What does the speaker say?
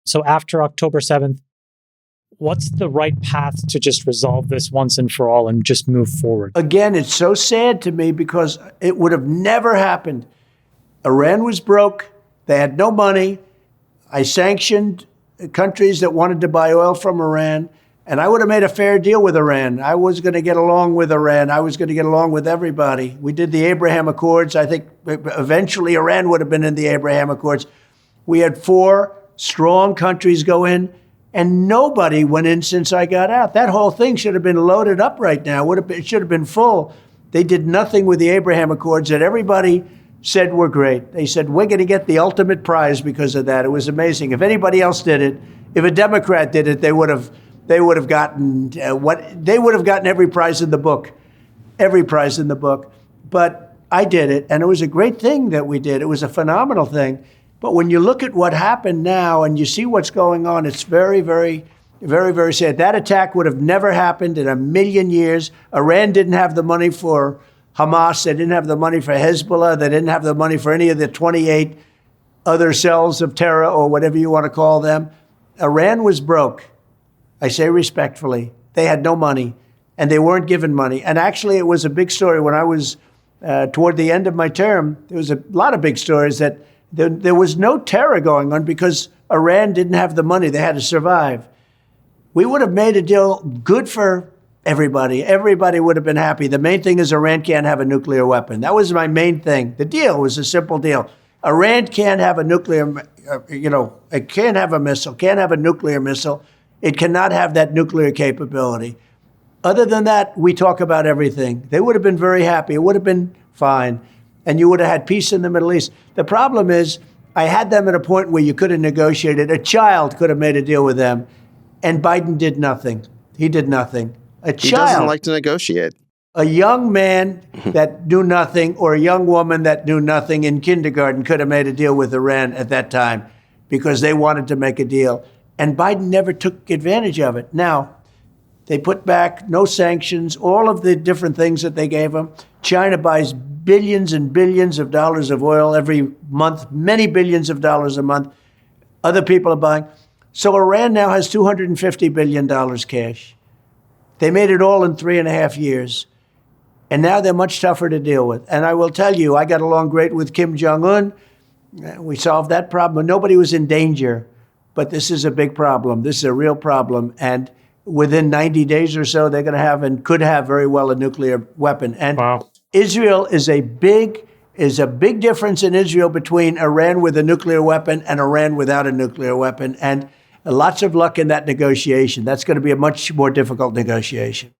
So after October 7th, what's the right path to just resolve this once and for all and just move forward? Again, it's so sad to me because it would have never happened. Iran was broke. They had no money. I sanctioned countries that wanted to buy oil from Iran, and I would have made a fair deal with Iran. I was going to get along with Iran. I was going to get along with everybody. We did the Abraham Accords. I think eventually Iran would have been in the Abraham Accords. We had 4 strong countries go in, and nobody went in since I got out. That whole thing should have been loaded up right now. It should have been full. They did nothing with the Abraham Accords that everybody said were great. They said, we're going to get the ultimate prize because of that. It was amazing. If anybody else did it, if a Democrat did it, they would have gotten every prize in the book, every prize in the book. But I did it, and it was a great thing that we did. It was a phenomenal thing. But when you look at what happened now and you see what's going on, it's very, very, very, very sad. That attack would have never happened in a million years. Iran didn't have the money for Hamas. They didn't have the money for Hezbollah. They didn't have the money for any of the 28 other cells of terror or whatever you want to call them. Iran was broke. I say respectfully. They had no money, and they weren't given money. And actually, it was a big story when I was toward the end of my term. There was a lot of big stories that there was no terror going on because Iran didn't have the money. They had to survive. We would have made a deal good for everybody. Everybody would have been happy. The main thing is Iran can't have a nuclear weapon. That was my main thing. The deal was a simple deal. Iran can't have a nuclear, it can't have a missile, can't have a nuclear missile. It cannot have that nuclear capability. Other than that, we talk about everything. They would have been very happy. It would have been fine. And you would have had peace in the Middle East. The problem is I had them at a point where you could have negotiated. A child could have made a deal with them. And Biden did nothing. He did nothing. He doesn't like to negotiate. A young man that knew nothing or a young woman that knew nothing in kindergarten could have made a deal with Iran at that time because they wanted to make a deal. And Biden never took advantage of it. Now, they put back no sanctions, all of the different things that they gave them. China buys billions and billions of dollars of oil every month, many billions of dollars a month. Other people are buying. So Iran now has $250 billion cash. They made it all in 3.5 years. And now they're much tougher to deal with. And I will tell you, I got along great with Kim Jong-un. We solved that problem. Nobody was in danger. But this is a big problem. This is a real problem. And within 90 days or so, they're going to have and could have very well a nuclear weapon. And wow. Israel is a big difference in Israel between Iran with a nuclear weapon and Iran without a nuclear weapon. And lots of luck in that negotiation. That's going to be a much more difficult negotiation.